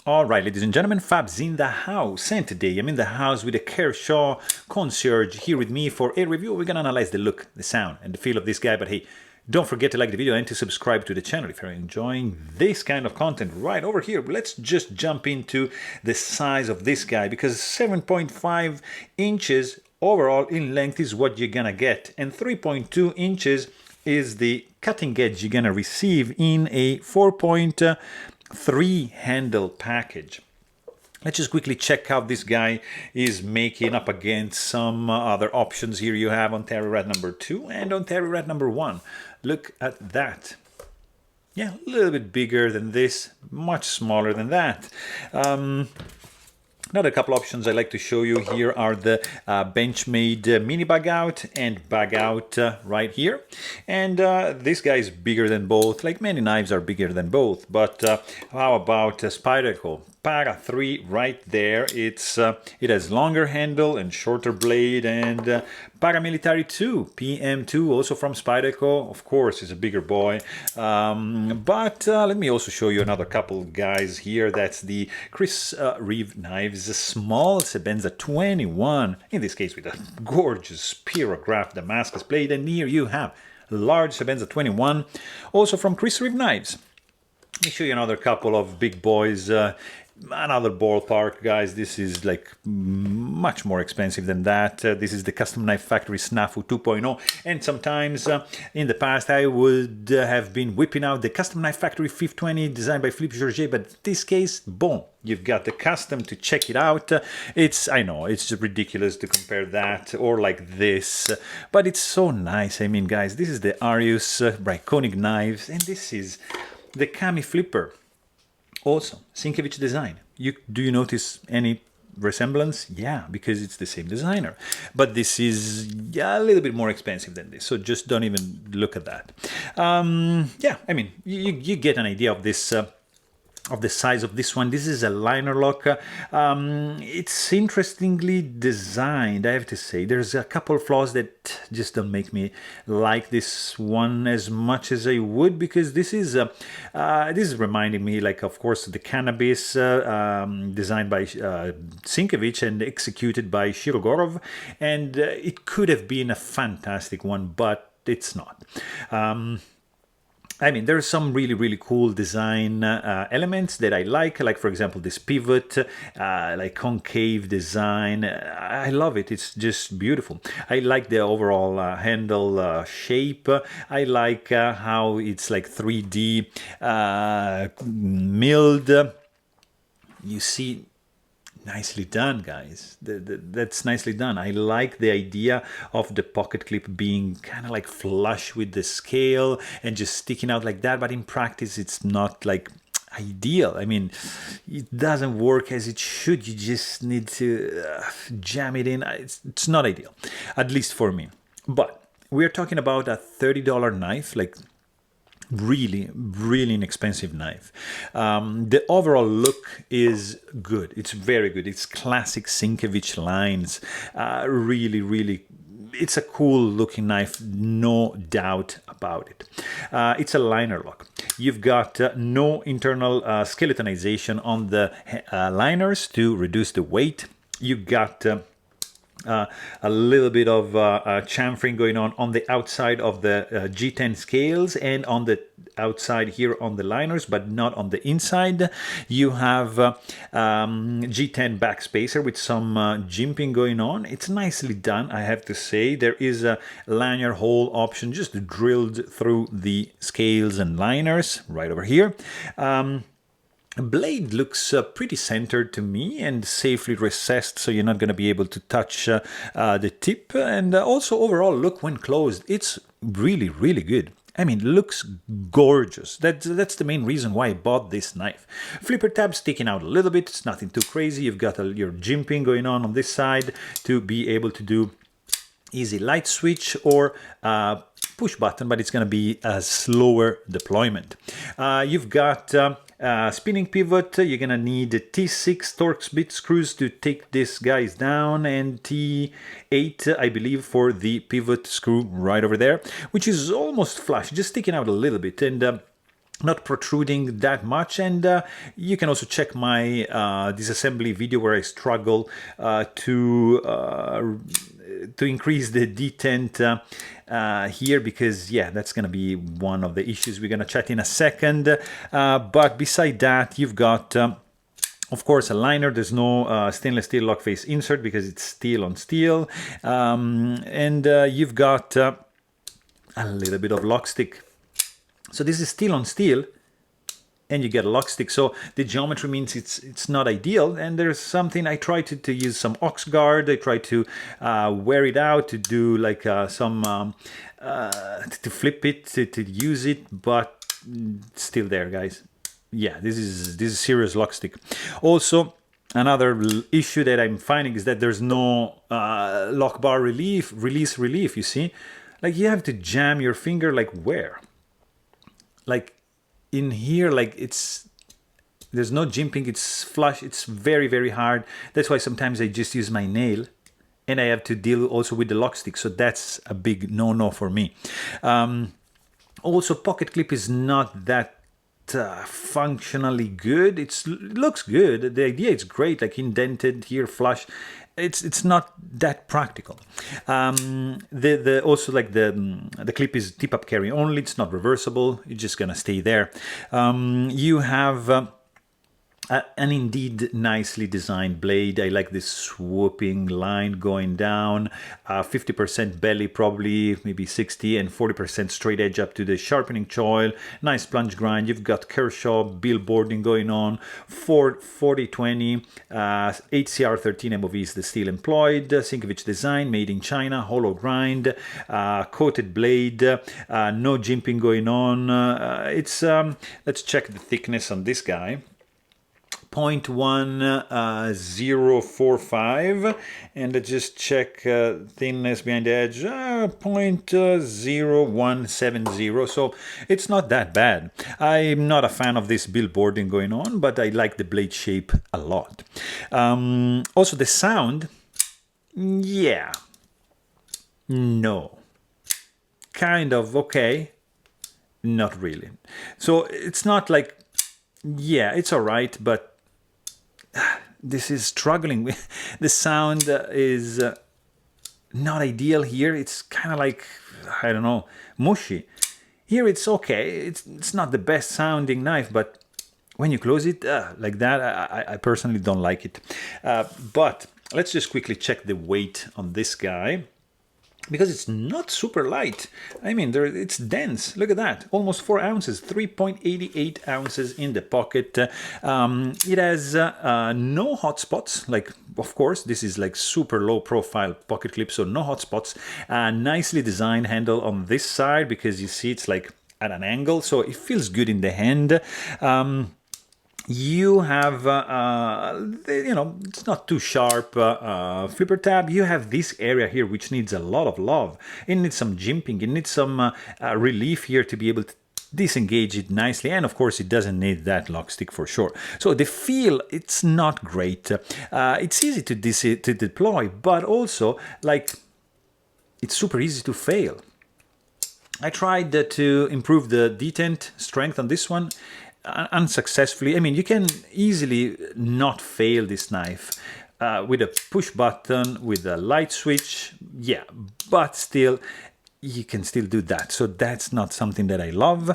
Alright, ladies and gentlemen, Fab's in the house, and today I'm in the house with the Kershaw Concierge here with me for a review. We're gonna analyze the look, the sound, and the feel of this guy, but hey, don't forget to like the video and to subscribe to the channel if you're enjoying this kind of content right over here. Let's just jump into the size of this guy, because 7.5 inches overall in length is what you're gonna get, and 3.2 inches is the cutting edge you're gonna receive in a 4.3 handle package. Let's just quickly check how this guy is making up against some other options. Here you have Ontario Rat number 2 and Ontario Rat number 1. Look at that. Yeah, a little bit bigger than this, much smaller than that. Another couple options I like to show you here are the Benchmade mini bag out and bag out right here. And this guy is bigger than both, like many knives are bigger than both. But how about Spyderco? Para 3 right there. It has longer handle and shorter blade, and Paramilitary 2, PM2, also from Spyderco, of course, is a bigger boy. But let me also show you another couple guys here. That's the Chris Reeve knives, a small Sebenza 21, in this case with a gorgeous pyrograph Damascus blade, and here you have large Sebenza 21, also from Chris Reeve knives. Let me show you another couple of big boys. Another ballpark, guys. This is like much more expensive than that. This is the Custom Knife Factory Snafu 2.0, and sometimes in the past I would have been whipping out the Custom Knife Factory 520 designed by Philippe Georget, but in this case, boom, you've got the custom to check it out. I know it's just ridiculous to compare that or like this, but it's so nice. I mean, guys, this is the Arius Briconic knives, and this is the Kami Flipper. Also, Sienkiewicz design. Do you notice any resemblance? Yeah, because it's the same designer. But this is a little bit more expensive than this, so just don't even look at that. Yeah, I mean, you get an idea of this. Of the size of this one. This is a liner lock. It's interestingly designed, I have to say. There's a couple of flaws that just don't make me like this one as much as I would, because this is reminding me, like, of course, the Cannabis designed by Sienkiewicz and executed by Shirogorov, and it could have been a fantastic one, but it's not. I mean, there are some really, really cool design elements that I like for example, this pivot, like concave design. I love it. It's just beautiful. I like the overall handle shape. I like how it's like 3D milled. You see, nicely done, guys. That's nicely done. I like the idea of the pocket clip being kind of like flush with the scale and just sticking out like that, but in practice it's not like ideal. I mean, it doesn't work as it should. You just need to jam it in. It's not ideal, at least for me. But we're talking about a $30 knife, like really, really inexpensive knife. The overall look is good. It's very good. It's classic Sienkiewicz lines. Really, really, it's a cool looking knife, no doubt about it. It's a liner lock. You've got no internal skeletonization on the liners to reduce the weight. You've got a little bit of chamfering going on the outside of the G10 scales and on the outside here on the liners, but not on the inside. You have G10 backspacer with some jimping going on. It's nicely done, I have to say. There is a lanyard hole option just drilled through the scales and liners right over here. Blade looks pretty centered to me and safely recessed, so you're not going to be able to touch the tip. And also overall look when closed, it's really, really good. I mean, looks gorgeous. That's the main reason why I bought this knife. Flipper tab sticking out a little bit. It's nothing too crazy. You've got your jimping going on this side to be able to do easy light switch or push button, but it's going to be a slower deployment. You've got spinning pivot. You're going to need T6 Torx bit screws to take these guys down, and T8, I believe, for the pivot screw right over there, which is almost flush, just sticking out a little bit. And not protruding that much. And you can also check my disassembly video where I struggle to increase the detent here, because yeah, that's going to be one of the issues we're going to chat in a second. But beside that, you've got of course a liner. There's no stainless steel lock face insert because it's steel on steel, and you've got a little bit of lock stick. So this is steel on steel, and you get a lock stick. So the geometry means it's not ideal. And there's something, I try to use some ox guard. I try to wear it out, to do like to flip it, to use it, but still there, guys. Yeah, this is serious lock stick. Also, another issue that I'm finding is that there's no lock bar release relief. You see, like you have to jam your finger, like where? Like in here, like there's no jimping, it's flush, it's very, very hard. That's why sometimes I just use my nail, and I have to deal also with the lock stick. So that's a big no-no for me. Also, pocket clip is not that functionally good. It looks good. The idea is great, like indented here, flush. It's not that practical. Also like the clip is tip up carry only. It's not reversible. It's just gonna stay there. You have an indeed nicely designed blade. I like this swooping line going down, 50% belly, probably maybe 60, and 40% straight edge up to the sharpening choil. Nice plunge grind. You've got Kershaw billboarding going on, 4020, 8CR13 MOV is the steel employed, Sienkiewicz design, made in China, hollow grind, coated blade, no jimping going on. Let's check the thickness on this guy. 0.1045, and let's just check thinness behind the edge, 0.0170, so it's not that bad. I'm not a fan of this billboarding going on, but I like the blade shape a lot. Also the sound, yeah, no, kind of okay, not really. So it's not like, yeah, it's all right, but this is struggling with the sound is not ideal here. It's kind of like, I don't know, mushy. Here it's okay. It's not the best sounding knife, but when you close it like that, I personally don't like it. But let's just quickly check the weight on this guy, because it's not super light. I mean, it's dense. Look at that. Almost 4 ounces, 3.88 ounces in the pocket. It has no hot spots. Like, of course, this is like super low profile pocket clip, so no hot spots. Nicely designed handle on this side, because you see it's like at an angle, so it feels good in the hand. You have, it's not too sharp flipper tab. You have this area here, which needs a lot of love. It needs some jimping. It needs some relief here to be able to disengage it nicely. And of course, it doesn't need that lock stick for sure. So the feel, it's not great. It's easy to deploy, but also, like, it's super easy to fail. I tried to improve the detent strength on this one, unsuccessfully. I mean, you can easily not fail this knife with a push button, with a light switch, yeah, but still, you can still do that. So that's not something that I love.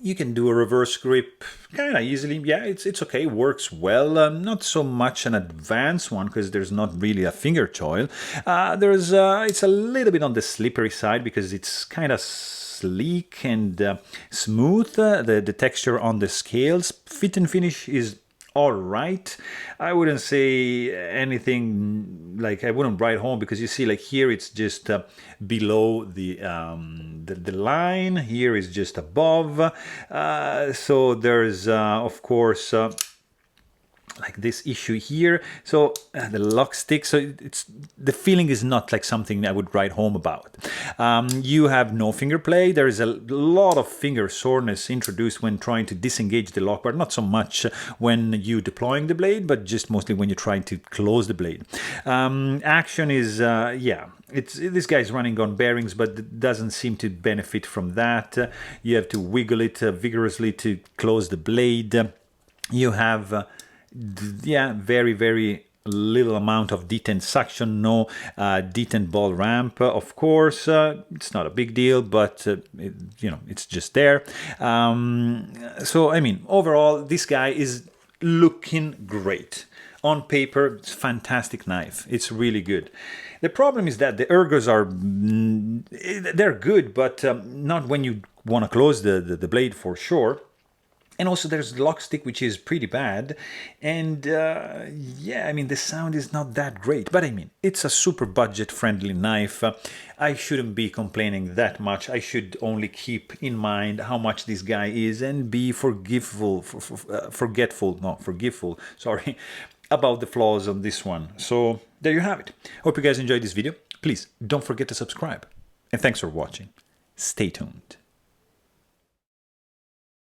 You can do a reverse grip kind of easily. Yeah, it's okay, works well. Not so much an advanced one, because there's not really a finger choil. It's a little bit on the slippery side, because it's kind of sleek and smooth. The texture on the scales, fit and finish is all right. I wouldn't say anything, like I wouldn't write home, because you see, like here it's just below the line. Here is just above. So there's of course like this issue here. So the lock stick, so the feeling is not like something I would write home about. You have no finger play. There is a lot of finger soreness introduced when trying to disengage the lock bar, not so much when you deploying the blade, but just mostly when you're trying to close the blade. Action is, yeah, this guy's running on bearings, but doesn't seem to benefit from that. You have to wiggle it vigorously to close the blade. You have, yeah, very, very little amount of detent suction, no detent ball ramp. Of course, it's not a big deal, but it's just there. So I mean, overall, this guy is looking great. On paper, it's a fantastic knife. It's really good. The problem is that the ergos they're good, but not when you want to close the blade for sure. And also there's the lock stick, which is pretty bad. And yeah, I mean, the sound is not that great. But I mean, it's a super budget-friendly knife. I shouldn't be complaining that much. I should only keep in mind how much this guy is and be forgiveful, sorry, about the flaws on this one. So there you have it. Hope you guys enjoyed this video. Please don't forget to subscribe. And thanks for watching. Stay tuned.